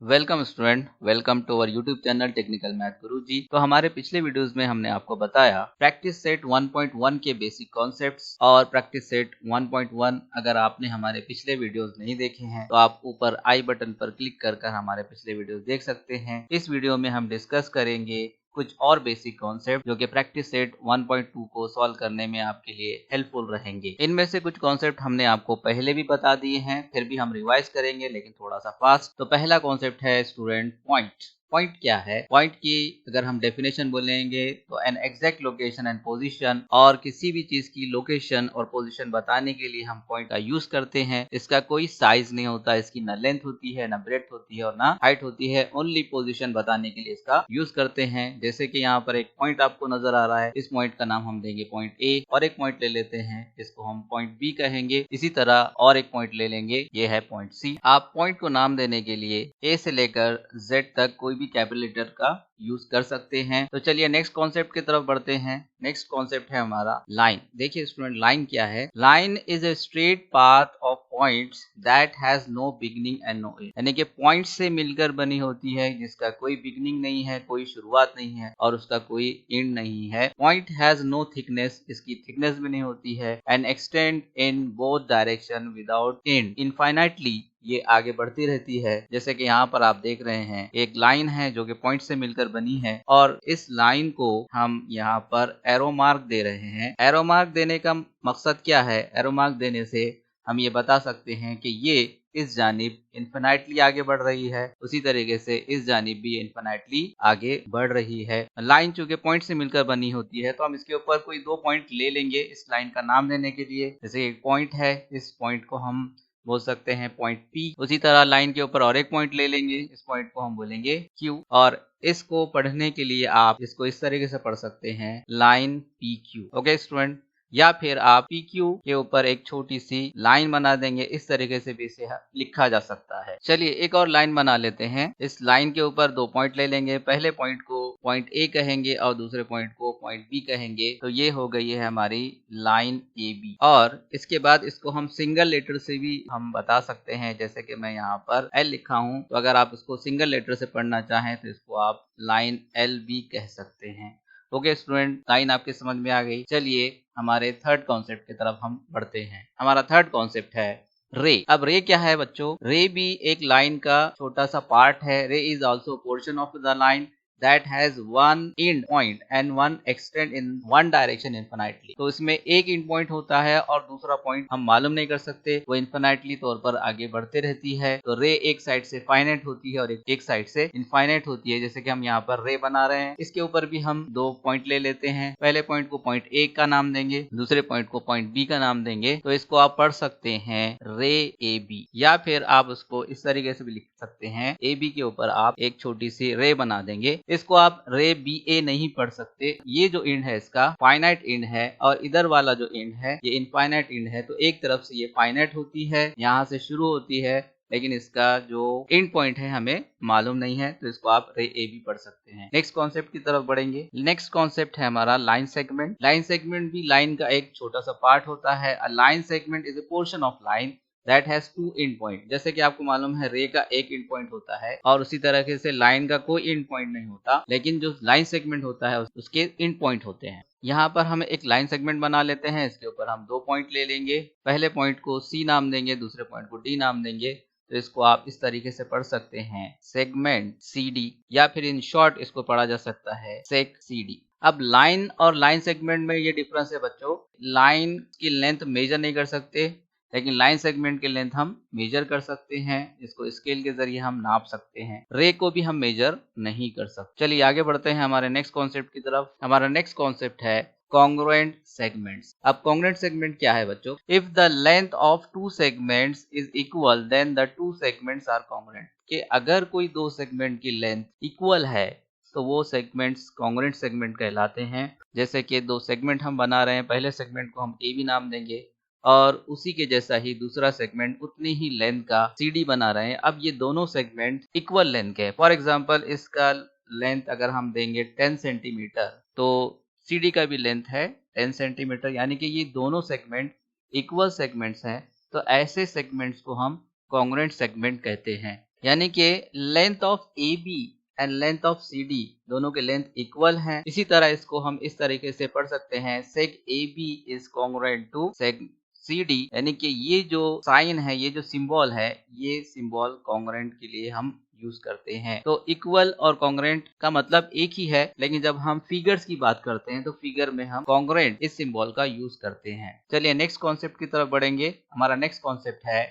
Welcome student, welcome to our YouTube channel technical math Guruji. तो हमारे पिछले वीडियोस में हमने आपको बताया प्रैक्टिस सेट 1.1 के बेसिक कॉन्सेप्ट्स और प्रैक्टिस सेट 1.1। अगर आपने हमारे पिछले वीडियोस नहीं देखे हैं तो आप ऊपर आई बटन पर क्लिक कर हमारे पिछले वीडियोस देख सकते हैं। इस वीडियो में हम डिस्कस करेंगे कुछ और बेसिक कॉन्सेप्ट जो कि प्रैक्टिस सेट 1.2 को सॉल्व करने में आपके लिए हेल्पफुल रहेंगे। इनमें से कुछ कॉन्सेप्ट हमने आपको पहले भी बता दिए हैं, फिर भी हम रिवाइज करेंगे लेकिन थोड़ा सा फास्ट। तो पहला कॉन्सेप्ट है स्टूडेंट पॉइंट। पॉइंट क्या है? पॉइंट की अगर हम डेफिनेशन बोलेंगे तो an exact location and position, और किसी भी चीज की लोकेशन और पोजीशन बताने के लिए हम पॉइंट का यूज करते हैं। इसका कोई साइज नहीं होता, इसकी ना लेंथ होती है, ना ब्रेड्थ होती है और ना हाइट होती है। ओनली पोजीशन बताने के लिए इसका यूज करते हैं। जैसे कि यहाँ पर एक पॉइंट आपको नजर आ रहा है, इस पॉइंट का नाम हम देंगे पॉइंट ए, और एक पॉइंट ले लेते हैं, इसको हम पॉइंट बी कहेंगे। इसी तरह और एक पॉइंट ले लेंगे, ये है पॉइंट सी। आप पॉइंट को नाम देने के लिए ए से लेकर जेड तक कोई भी कैपिटल लेटर का यूज कर सकते हैं। तो चलिए नेक्स्ट कॉन्सेप्ट की तरफ बढ़ते हैं। नेक्स्ट कॉन्सेप्ट है हमारा लाइन। देखिए स्टूडेंट, लाइन क्या है? Line is a straight path of points that has no beginning and no end, यानी कि पॉइंट्स से मिलकर बनी होती है जिसका कोई बिगिनिंग नहीं है, कोई शुरुआत नहीं है और उसका कोई एंड नहीं है। पॉइंट हैज नो थिकनेस, इसकी थिकनेस भी नहीं होती है। And extend in both direction without and, infinitely ये आगे बढ़ती रहती है। जैसे कि यहाँ पर आप देख रहे हैं, एक लाइन है जो कि पॉइंट से मिलकर बनी है और इस लाइन को हम यहाँ पर एरो मार्क दे रहे हैं। एरो मार्क देने का मकसद क्या है? एरो मार्क देने से हम ये बता सकते हैं कि ये इस जानिब इन्फिनाइटली आगे बढ़ रही है, उसी तरीके से इस जानिब भी इन्फिनाइटली आगे बढ़ रही है। लाइन चूंकि पॉइंट से मिलकर बनी होती है तो हम इसके ऊपर कोई दो पॉइंट ले लेंगे इस लाइन का नाम देने के लिए। जैसे एक पॉइंट है, इस पॉइंट को हम बोल सकते हैं पॉइंट P। उसी तरह लाइन के ऊपर और एक पॉइंट ले लेंगे, इस पॉइंट को हम बोलेंगे Q। और इसको पढ़ने के लिए आप इसको इस तरीके से पढ़ सकते हैं, लाइन PQ। ओके स्टूडेंट, या फिर आप PQ के ऊपर एक छोटी सी लाइन बना देंगे, इस तरीके से भी इसे लिखा जा सकता है। चलिए एक और लाइन बना लेते हैं। इस लाइन के ऊपर दो पॉइंट ले लेंगे, पहले पॉइंट को पॉइंट A कहेंगे और दूसरे पॉइंट को पॉइंट B कहेंगे। तो ये हो गई है हमारी लाइन AB। और इसके बाद इसको हम सिंगल लेटर से भी हम बता सकते हैं। जैसे कि मैं यहाँ पर L लिखा हूँ, तो अगर आप इसको सिंगल लेटर से पढ़ना चाहें तो इसको आप लाइन LB कह सकते हैं। ओके स्टूडेंट, लाइन आपके समझ में आ गई। चलिए हमारे थर्ड कॉन्सेप्ट की तरफ हम बढ़ते हैं। हमारा थर्ड कॉन्सेप्ट है रे। अब रे क्या है बच्चों? रे भी एक लाइन का छोटा सा पार्ट है। रे is also portion of the line that has one end point and one extend in one direction infinitely। तो इसमें एक end point होता है और दूसरा point हम मालूम नहीं कर सकते, वो infinitely तौर पर आगे बढ़ते रहती है। तो रे एक साइड से फाइनाइट होती है और एक साइड से इनफाइनाइट होती है। जैसे कि हम यहाँ पर रे बना रहे हैं, इसके ऊपर भी हम दो पॉइंट ले लेते हैं। पहले पॉइंट को पॉइंट ए का नाम देंगे, दूसरे पॉइंट को पॉइंट बी का नाम देंगे। तो इसको आप पढ़ सकते हैं रे ए बी, या फिर आप उसको इस तरीके से भी लिख सकते हैं, ए बी के ऊपर आप एक छोटी सी रे बना देंगे। इसको आप रे बी ए नहीं पढ़ सकते, ये जो एंड है इसका फाइनाइट एंड है और इधर वाला जो एंड है ये इनफाइनाइट एंड है। तो एक तरफ से ये फाइनाइट होती है, यहाँ से शुरू होती है, लेकिन इसका जो एंड पॉइंट है हमें मालूम नहीं है, तो इसको आप रे ए बी पढ़ सकते हैं। नेक्स्ट कॉन्सेप्ट की तरफ बढ़ेंगे। नेक्स्ट कॉन्सेप्ट है हमारा लाइन सेगमेंट। लाइन सेगमेंट भी लाइन का एक छोटा सा पार्ट होता है। A line segment is a portion of line that has two end point। जैसे कि आपको मालूम है रे का एक end point होता है और उसी तरह से लाइन का कोई end point नहीं होता, लेकिन जो लाइन सेगमेंट होता है उसके end point होते हैं। यहाँ पर हम एक लाइन सेगमेंट बना लेते हैं, इसके ऊपर हम दो पॉइंट ले लेंगे। पहले पॉइंट को C नाम देंगे, दूसरे पॉइंट को D नाम देंगे। तो इसको आप इस तरीके से पढ़ सकते हैं, सेगमेंट CD, या फिर इन शॉर्ट इसको पढ़ा जा सकता है सेक CD। अब लाइन और लाइन सेगमेंट में ये डिफरेंस है बच्चों, लाइन की लेंथ मेजर नहीं कर सकते, लेकिन लाइन सेगमेंट की लेंथ हम मेजर कर सकते हैं। इसको स्केल के जरिए हम नाप सकते हैं। रे को भी हम मेजर नहीं कर सकते। चलिए आगे बढ़ते हैं हमारे नेक्स्ट कॉन्सेप्ट की तरफ। हमारा नेक्स्ट कॉन्सेप्ट है कॉन्ग्रुएंट सेगमेंट्स। अब कॉन्ग्रुएंट सेगमेंट क्या है बच्चों? If the length of two segments is equal then the two segments are congruent. कि अगर कोई दो सेगमेंट की लेंथ इक्वल है तो वो सेगमेंट्स कॉन्ग्रुएंट सेगमेंट कहलाते हैं। जैसे कि दो सेगमेंट हम बना रहे हैं, पहले सेगमेंट को हम ए बी नाम देंगे और उसी के जैसा ही दूसरा सेगमेंट उतनी ही लेंथ का CD बना रहे हैं। अब ये दोनों सेगमेंट इक्वल लेंथ के हैं। फॉर एग्जांपल इसका लेंथ अगर हम देंगे 10 सेंटीमीटर, तो CD का भी लेंथ है 10 सेंटीमीटर, यानी कि ये दोनों सेगमेंट इक्वल सेगमेंट्स हैं। तो ऐसे सेगमेंट्स को हम कॉन्ग्रुएंट सेगमेंट कहते हैं। यानी कि length of A B and length of C D दोनों के लेंथ इक्वल हैं। इसी तरह इसको हम इस तरीके से पढ़ सकते हैं, seg A B is congruent to seg C D, यानी कि ये जो साइन है, ये जो सिंबल है, ये सिंबल कॉन्ग्रुएंट के लिए हम यूज करते हैं। तो इक्वल और कॉन्ग्रुएंट का मतलब एक ही है, लेकिन जब हम फिगर्स की बात करते हैं तो फिगर में हम कॉन्ग्रुएंट इस सिंबल का यूज करते हैं। चलिए नेक्स्ट कॉन्सेप्ट की तरफ बढ़ेंगे। हमारा नेक्स्ट कॉन्सेप्ट है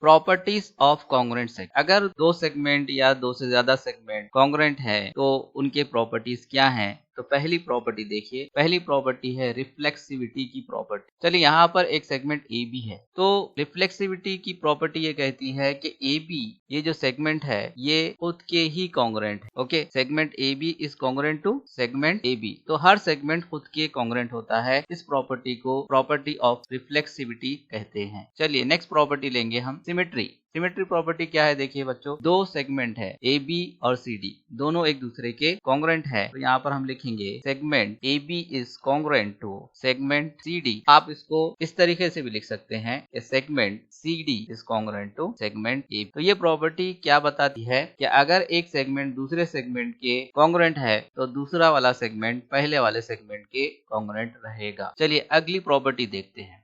प्रॉपर्टीज ऑफ कॉन्ग्रुएंट सेगमेंट। अगर दो सेगमेंट या दो से ज्यादा सेगमेंट कॉन्ग्रुएंट है तो उनके प्रॉपर्टीज क्या हैं? तो पहली प्रॉपर्टी देखिए, पहली प्रॉपर्टी है रिफ्लेक्सिविटी की प्रॉपर्टी। चलिए यहाँ पर एक सेगमेंट ए बी है, तो रिफ्लेक्सिविटी की प्रॉपर्टी ये कहती है कि ए बी ये जो सेगमेंट है ये खुद के ही कॉन्ग्रुएंट है। Okay, segment A B is congruent to segment A B, तो हर सेगमेंट खुद के कॉन्ग्रुएंट होता है। इस प्रॉपर्टी को प्रॉपर्टी ऑफ रिफ्लेक्सिविटी कहते हैं। चलिए नेक्स्ट प्रॉपर्टी लेंगे हम, सिमेट्री। सिमेट्री प्रॉपर्टी क्या है? देखिए बच्चों, दो सेगमेंट है ए बी और सी डी, दोनों एक दूसरे के कॉन्ग्रुएंट है, तो यहाँ पर हम लिखेंगे segment A B is congruent to segment C D. आप इसको इस तरीके से भी लिख सकते हैं, segment C D is congruent to segment A. तो ये प्रॉपर्टी क्या बताती है कि अगर एक सेगमेंट दूसरे सेगमेंट के कॉन्ग्रुएंट है तो दूसरा वाला सेगमेंट पहले वाले सेगमेंट के कॉन्ग्रुएंट रहेगा। चलिए अगली प्रॉपर्टी देखते हैं।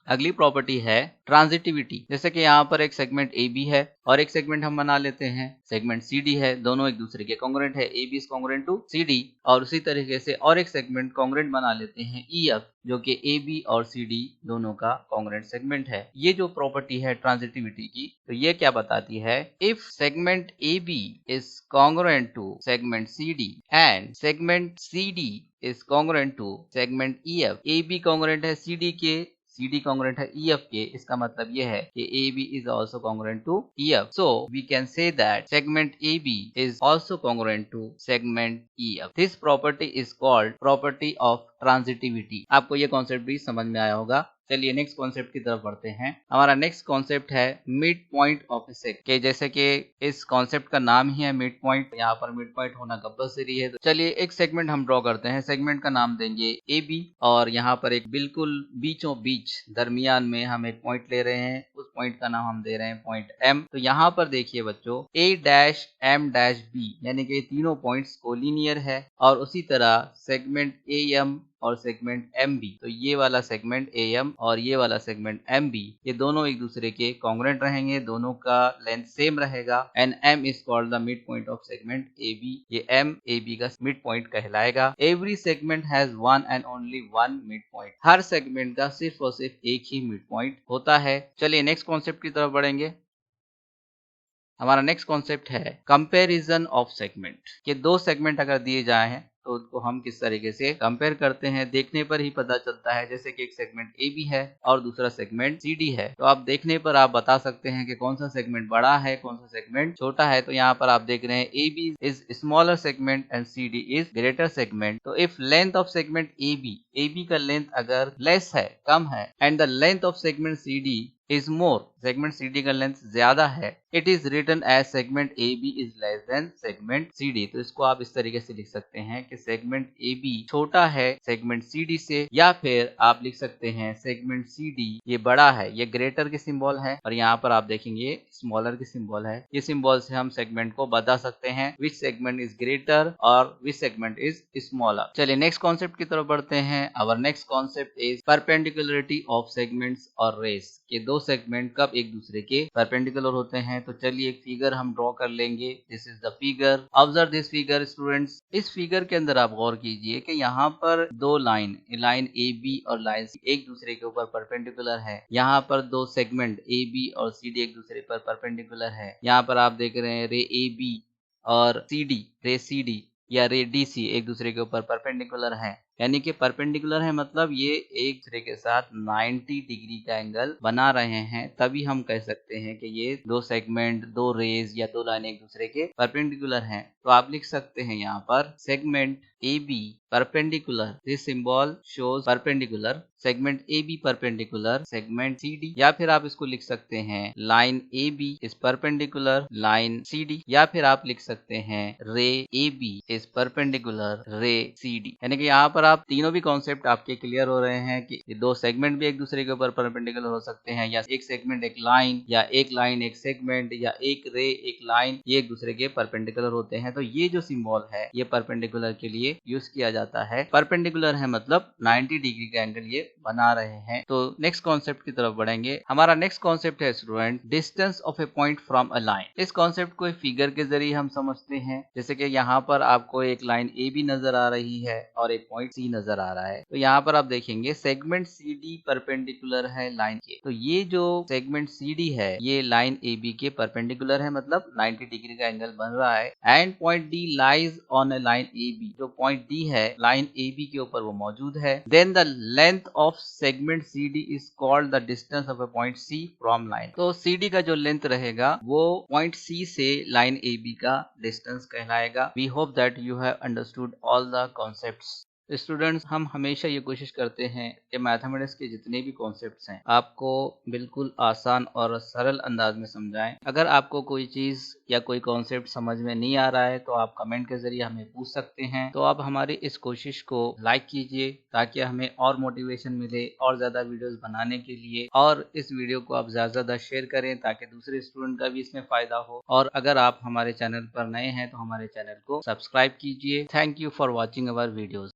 अगली प्रॉपर्टी है ट्रांजिटिविटी। जैसे कि यहाँ पर एक सेगमेंट ए बी है और एक सेगमेंट हम बना लेते हैं सेगमेंट सी डी है, दोनों एक दूसरे के कॉन्ग्रुएंट है, A B is congruent to C D. और उसी तरीके से और एक सेगमेंट कॉन्ग्रुएंट बना लेते हैं ई एफ, जो कि ए बी और सी डी दोनों का कॉन्ग्रुएंट सेगमेंट है। ये जो प्रॉपर्टी है ट्रांजिटिविटी की, तो ये क्या बताती है? If segment A B is congruent to segment C D and segment C D is congruent to segment E F, A B congruent है सी डी के, सी डी कॉन्ग्रुएंट है ई एफ के, इसका मतलब यह है कि A B is also congruent to E F. So we can say that segment A B is also congruent to segment E F. This property is called property of transitivity. आपको ये concept भी समझ में आया होगा। चलिए next concept की तरफ बढ़ते हैं। हमारा नेक्स्ट कॉन्सेप्ट है mid point of A segment, के जैसे कि इस कॉन्सेप्ट का नाम ही है मिड पॉइंट, यहाँ पर मिड पॉइंट होना कंपल्सरी है। तो चलिए एक सेगमेंट हम ड्रॉ करते हैं। सेगमेंट का नाम देंगे ए बी और यहाँ पर एक बिल्कुल बीचों बीच दरमियान में हम एक पॉइंट ले रहे हैं, उस पॉइंट का नाम हम दे रहे हैं पॉइंट एम। तो यहाँ पर देखिए बच्चों, ए डैश एम डैश बी, यानी कि तीनों पॉइंट्स कोलिनियर है। और उसी तरह सेगमेंट ए एम और सेगमेंट एम बी, तो ये वाला सेगमेंट ए एम और ये वाला सेगमेंट एम बी, ये दोनों एक दूसरे के कॉन्ग्रुएंट रहेंगे, दोनों का लेंथ सेम रहेगा। And M is called the midpoint of segment A B, ये एम ए बी का मिड पॉइंट कहलाएगा। Every segment has one and only one midpoint, हर सेगमेंट का सिर्फ और सिर्फ एक ही मिड पॉइंट होता है। चलिए नेक्स्ट कॉन्सेप्ट की तरफ बढ़ेंगे। हमारा नेक्स्ट कॉन्सेप्ट है कंपैरिजन ऑफ सेगमेंट, कि दो सेगमेंट अगर दिए जाए हैं तो उसको हम किस तरीके से कंपेयर करते हैं, देखने पर ही पता चलता है। जैसे कि एक सेगमेंट ए बी है और दूसरा सेगमेंट सी डी है, तो आप देखने पर आप बता सकते हैं कि कौन सा सेगमेंट बड़ा है, कौन सा सेगमेंट छोटा है। तो यहाँ पर आप देख रहे हैं A B is smaller segment and C D is greater segment. तो if length of segment A B का लेंथ अगर लेस है, कम है, and the length of segment C D is more, segment C D का length ज्यादा है, it is written as segment A B is less than segment C D. तो इसको आप इस तरीके से लिख सकते हैं कि सेगमेंट ए बी छोटा है सेगमेंट सी डी से, या फिर आप लिख सकते हैं सेगमेंट सी डी ये बड़ा है, ये ग्रेटर के सिंबल है, और यहाँ पर आप देखेंगे स्मॉलर के सिंबल है। ये सिंबल से हम सेगमेंट को बता सकते हैं विच सेगमेंट इज ग्रेटर और विच सेगमेंट इज स्मॉलर। चलिए नेक्स्ट कॉन्सेप्ट की तरफ बढ़ते हैं। Our next concept is perpendicularity of segments और रेस, के दो सेगमेंट कब एक दूसरे के परपेंडिकुलर होते हैं। तो चलिए एक फिगर हम ड्रॉ कर लेंगे। This is the figure, observe this figure students. इस फिगर के अंदर आप गौर कीजिए कि यहाँ पर दो लाइन ए बी और लाइन सी एक दूसरे के ऊपर परपेंडिकुलर है। यहाँ पर दो सेगमेंट ए बी और सी डी एक दूसरे पर परपेंडिकुलर है। यहाँ पर आप देख रहे हैं रे ए बी और सी डी, रे सी डी या रे डी सी एक दूसरे के ऊपर परपेंडिकुलर है। यानी कि परपेंडिकुलर है मतलब ये एक दूसरे के साथ 90 डिग्री का एंगल बना रहे हैं, तभी हम कह सकते हैं कि ये दो सेगमेंट, दो रेज या दो लाइन एक दूसरे के परपेंडिकुलर हैं। तो आप लिख सकते हैं यहाँ पर segment A B perpendicular, this symbol shows perpendicular, segment A B perpendicular segment C D, या फिर आप इसको लिख सकते हैं line A B is perpendicular line C D, या फिर आप लिख सकते हैं रे ए बी इज परपेंडिकुलर रे सी डी। यानी कि यहाँ पर आप तीनों भी कॉन्सेप्ट आपके क्लियर हो रहे हैं कि ये दो सेगमेंट भी एक दूसरे के ऊपर परपेंडिकुलर हो सकते हैं, या एक सेगमेंट एक लाइन, या एक लाइन एक सेगमेंट, या एक रे एक लाइन, ये एक दूसरे के परपेंडिकुलर होते हैं, तो ये जो सिंबल है ये परपेंडिकुलर के लिए यूज किया जाता है। परपेंडिकुलर है मतलब 90 डिग्री का एंगल ये बना रहे हैं। तो नेक्स्ट कॉन्सेप्ट की तरफ बढ़ेंगे। हमारा नेक्स्ट कॉन्सेप्ट है student distance of A point from a line. इस कॉन्सेप्ट को एक फिगर के जरिए हम समझते हैं। जैसे कि यहाँ पर आपको एक लाइन ए बी नजर आ रही है और एक पॉइंट सी नजर आ रहा है। तो यहाँ पर आप देखेंगे सेगमेंट सी डी परपेंडिकुलर है लाइन के। तो ये जो सेगमेंट सी डी है ये लाइन ए बी के परपेंडिकुलर है, मतलब 90 डिग्री का एंगल बन रहा है। And point D lies on a line A B. जो पॉइंट डी है लाइन ए बी के ऊपर वो मौजूद है। Then the length of segment C D is called the distance of a point C from line. तो सी D का जो लेंथ रहेगा वो पॉइंट सी से लाइन ए बी का डिस्टेंस कहलाएगा। We hope that you have understood all the concepts. Students, हम हमेशा ये कोशिश करते हैं कि मैथमेटिक्स के जितने भी कॉन्सेप्ट्स हैं आपको बिल्कुल आसान और सरल अंदाज में समझाएं। अगर आपको कोई चीज़ या कोई कॉन्सेप्ट समझ में नहीं आ रहा है तो आप कमेंट के जरिए हमें पूछ सकते हैं। तो आप हमारी इस कोशिश को लाइक कीजिए ताकि हमें और मोटिवेशन मिले और ज़्यादा वीडियोस बनाने के लिए, और इस वीडियो को आप ज़्यादा से ज़्यादा शेयर करें ताकि दूसरे स्टूडेंट का भी इसमें फ़ायदा हो। और अगर आप हमारे चैनल पर नए हैं तो हमारे चैनल को सब्सक्राइब कीजिए। Thank you for watching our videos.